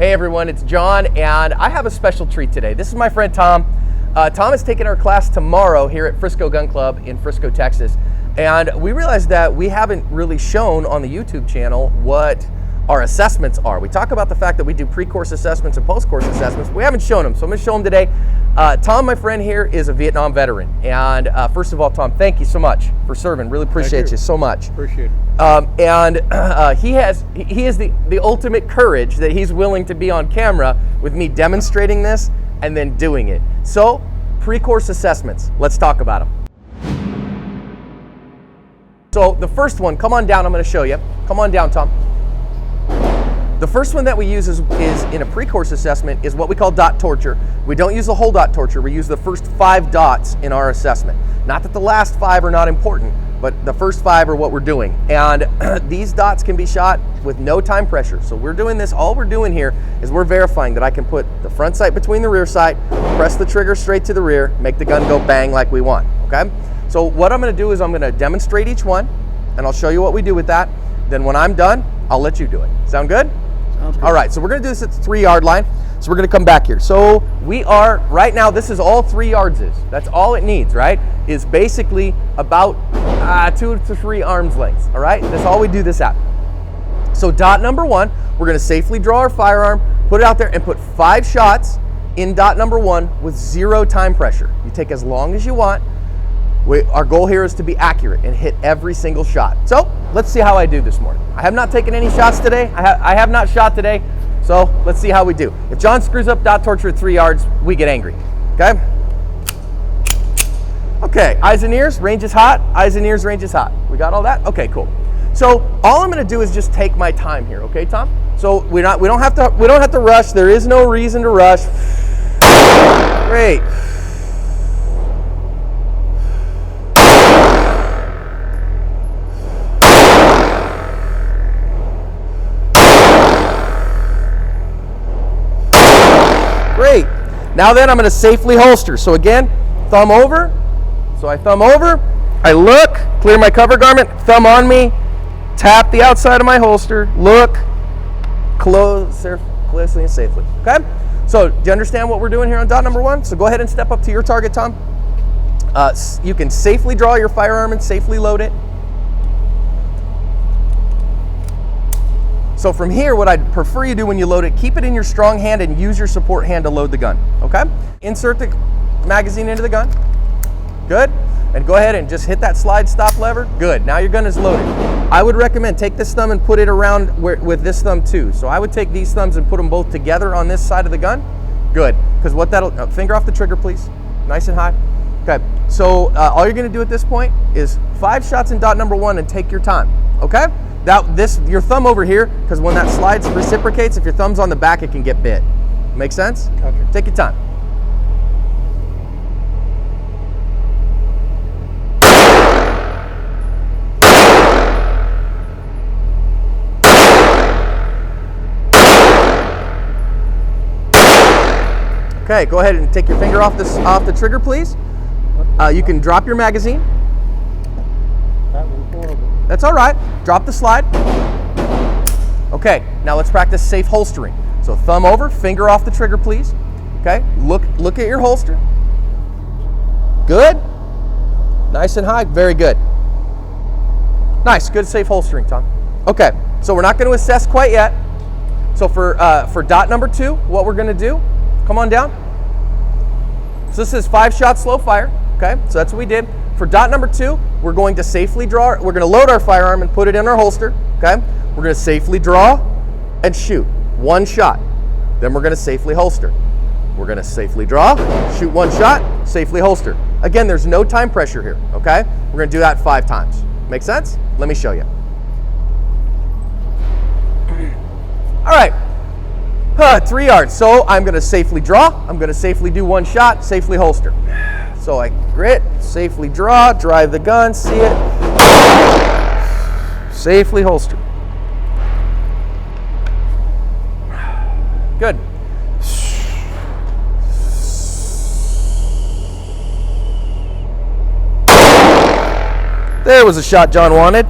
Hey everyone, it's John, and I have a special treat today. This is my friend Tom. Tom is taking our class tomorrow here at Frisco Gun Club in Frisco, Texas. And we realized that we haven't really shown on the YouTube channel what our assessments are. We talk about the fact that we do pre-course assessments and post-course assessments. We haven't shown them, so I'm going to show them today. Tom, my friend here, is a Vietnam veteran. And first of all, Tom, thank you so much for serving. Really appreciate you so much. Appreciate it. He has the ultimate courage that he's willing to be on camera with me demonstrating this and then doing it. So, pre-course assessments, let's talk about them. So the first one, come on down, I'm going to show you. Come on down, Tom. The first one that we use is in a pre-course assessment is what we call dot torture. We don't use the whole dot torture, we use the first 5 dots in our assessment. Not that the last 5 are not important, but the first 5 are what we're doing. And these dots can be shot with no time pressure. So we're doing this, all we're doing here is we're verifying that I can put the front sight between the rear sight, press the trigger straight to the rear, make the gun go bang like we want, okay? So what I'm gonna do is I'm gonna demonstrate each one, and I'll show you what we do with that. Then when I'm done, I'll let you do it. Sound good? Sounds good. All right, so we're gonna do this at the 3-yard line. So we're gonna come back here. So we are, right now, this is all 3 yards is. That's all it needs, right? Is basically about 2 to 3 arms lengths, all right? That's all we do this at. So dot number 1, we're gonna safely draw our firearm, put it out there, and put 5 shots in dot number 1 with 0 time pressure. You take as long as you want. Our goal here is to be accurate and hit every single shot. So let's see how I do this morning. I have not taken any shots today. I have not shot today. So let's see how we do. If John screws up dot torture at 3 yards, we get angry, okay? Okay, eyes and ears, range is hot. Eyes and ears, range is hot. We got all that? Okay, cool. So all I'm gonna do is just take my time here, okay, Tom? So we don't have to rush. There is no reason to rush. Great. Great. Now then I'm going to safely holster. So again, thumb over. So I thumb over, I look, clear my cover garment, thumb on me, tap the outside of my holster, look, closely and safely. Okay? So do you understand what we're doing here on dot number 1? So go ahead and step up to your target, Tom. You can safely draw your firearm and safely load it. So from here, what I'd prefer you do when you load it, keep it in your strong hand and use your support hand to load the gun, okay? Insert the magazine into the gun. Good. And go ahead and just hit that slide stop lever. Good. Now your gun is loaded. I would recommend take this thumb and put it around with this thumb too. So I would take these thumbs and put them both together on this side of the gun. Good. Because what that'll, finger off the trigger please. Nice and high. Okay. So all you're going to do at this point is 5 shots in dot number 1 and take your time, okay? Your thumb over here, because when that slides reciprocates, if your thumb's on the back, it can get bit. Make sense? Gotcha. Take your time. Okay, go ahead and take your finger off the trigger, please. You can drop your magazine. That was horrible. That's all right. Drop the slide. Okay, now let's practice safe holstering. So thumb over, finger off the trigger, please. Okay, look at your holster. Good. Nice and high. Very good. Nice, good safe holstering, Tom. Okay, so we're not going to assess quite yet. So for dot number 2, what we're going to do, come on down. So this is 5 shots slow fire. Okay, so that's what we did. For dot number 2, we're going to safely draw, we're going to load our firearm and put it in our holster, okay? We're going to safely draw and shoot 1 shot. Then we're going to safely holster. We're going to safely draw, shoot 1 shot, safely holster. Again, there's no time pressure here, okay? We're going to do that 5 times. Make sense? Let me show you. All right, 3 yards. So I'm going to safely draw, I'm going to safely do 1 shot, safely holster. So I grit, safely draw, drive the gun, see it, safely holster. Good. There was a shot John wanted.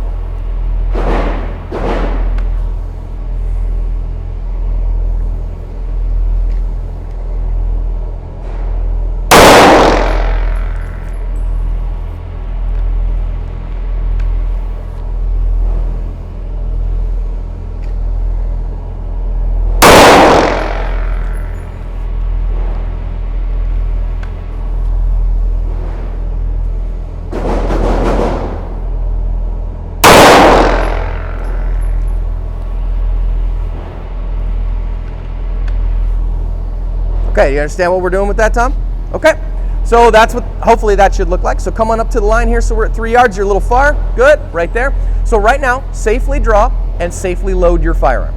Okay, you understand what we're doing with that, Tom? Okay, so that's what, hopefully that should look like. So come on up to the line here. So we're at 3 yards, you're a little far. Good, right there. So right now, safely draw and safely load your firearm.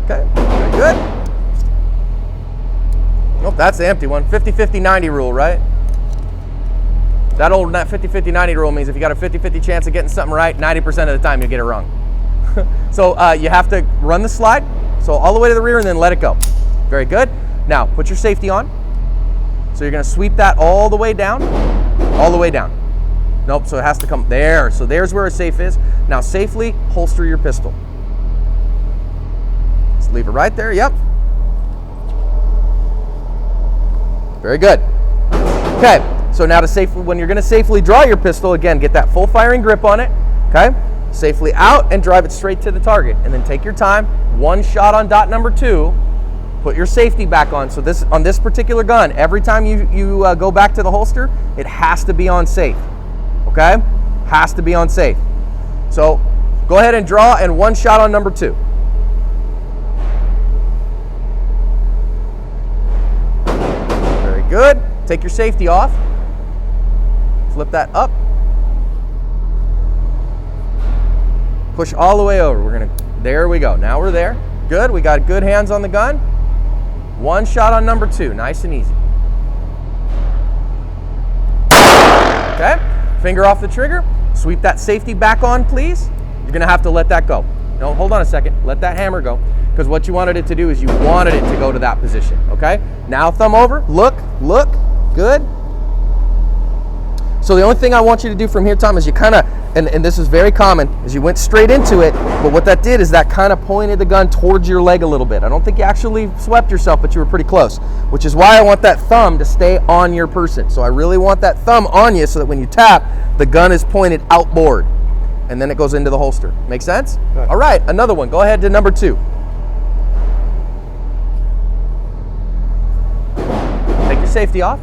Okay, very good. Nope, that's the empty one. 50-50-90 rule, right? That old 50-50-90 rule means if you got a 50-50 chance of getting something right, 90% of the time you'll get it wrong. So you have to run the slide, so all the way to the rear and then let it go. Very good. Now put your safety on. So you're gonna sweep that all the way down, all the way down. Nope, so it has to come there. So there's where a safe is. Now safely holster your pistol. Just leave it right there, yep. Very good. Okay, so now when you're gonna safely draw your pistol, again, get that full firing grip on it, okay? Safely out and drive it straight to the target. And then take your time, one shot on dot number 2, put your safety back on. So on this particular gun, every time you go back to the holster, it has to be on safe, okay? Has to be on safe. So go ahead and draw and one shot on number 2. Very good. Take your safety off. Flip that up. Push all the way over. There we go. Now we're there. Good. We got good hands on the gun. One shot on number 2. Nice and easy. Okay. Finger off the trigger. Sweep that safety back on, please. You're going to have to let that go. No, hold on a second. Let that hammer go. Because what you wanted it to do is you wanted it to go to that position. Okay. Now thumb over. Look. Good. So the only thing I want you to do from here, Tom, is you kind of, and this is very common, is you went straight into it, but what that did is that kind of pointed the gun towards your leg a little bit. I don't think you actually swept yourself, but you were pretty close, which is why I want that thumb to stay on your person. So I really want that thumb on you so that when you tap, the gun is pointed outboard, and then it goes into the holster. Make sense? Right. All right, another one. Go ahead to number 2. Take your safety off.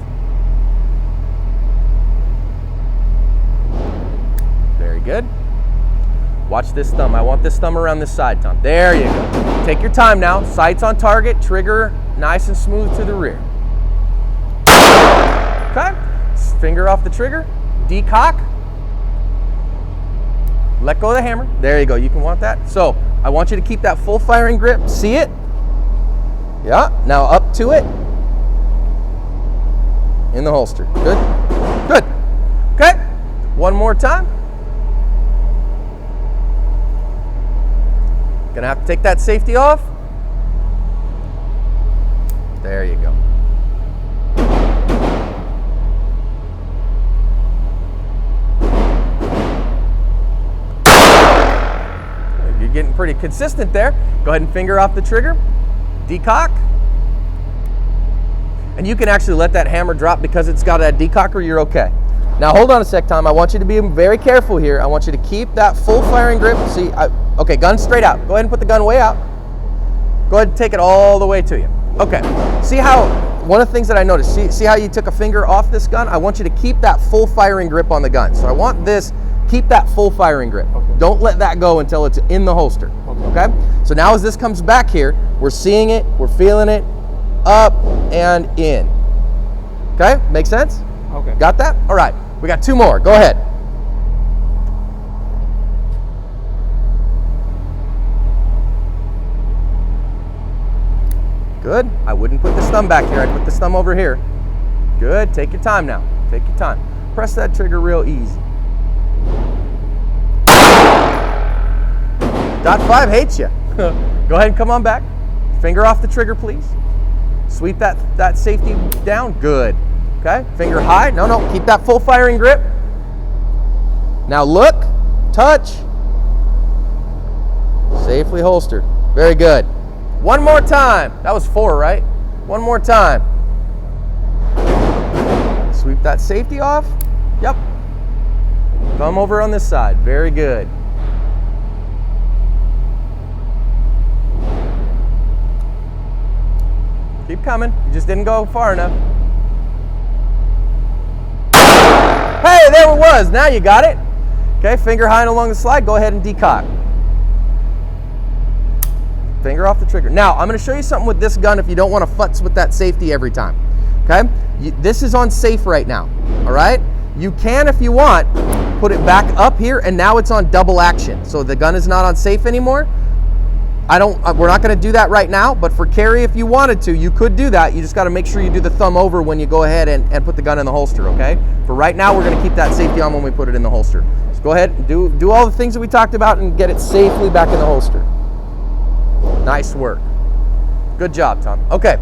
Good. Watch this thumb. I want this thumb around this side, Tom. There you go. Take your time now. Sights on target. Trigger nice and smooth to the rear. Okay. Finger off the trigger. Decock. Let go of the hammer. There you go. You can want that. So I want you to keep that full firing grip. See it? Yeah. Now up to it. In the holster. Good. Good. Okay. One more time. Gonna have to take that safety off. There you go. You're getting pretty consistent there. Go ahead and finger off the trigger. Decock. And you can actually let that hammer drop because it's got that decocker, you're okay. Now hold on a sec, Tom. I want you to be very careful here. I want you to keep that full firing grip. See, okay, gun straight out. Go ahead and put the gun way out. Go ahead and take it all the way to you. Okay, see how, one of the things that I noticed, see how you took a finger off this gun? I want you to keep that full firing grip on the gun. So I want this, keep that full firing grip. Okay. Don't let that go until it's in the holster, okay? So now as this comes back here, we're seeing it, we're feeling it, up and in. Okay, make sense? Okay. Got that? All right. We got 2 more. Go ahead. Good. I wouldn't put this thumb back here. I'd put this thumb over here. Good. Take your time now. Take your time. Press that trigger real easy. Dot 5 hates you. Go ahead and come on back. Finger off the trigger, please. Sweep that safety down. Good. Okay, finger high. No, keep that full firing grip. Now look, touch, safely holstered. Very good. One more time. That was 4, right? One more time. Sweep that safety off. Yep. Thumb over on this side. Very good. Keep coming. You just didn't go far enough. Hey, there it was. Now you got it. Okay, finger high and along the slide. Go ahead and decock. Finger off the trigger. Now, I'm going to show you something with this gun if you don't want to futz with that safety every time. Okay? This is on safe right now. All right? You can, if you want, put it back up here, and now it's on double action. So the gun is not on safe anymore. We're not going to do that right now, but for carry, if you wanted to, you could do that. You just got to make sure you do the thumb over when you go ahead and put the gun in the holster, okay? For right now, we're going to keep that safety on when we put it in the holster. So go ahead and do all the things that we talked about and get it safely back in the holster. Nice work. Good job, Tom. Okay.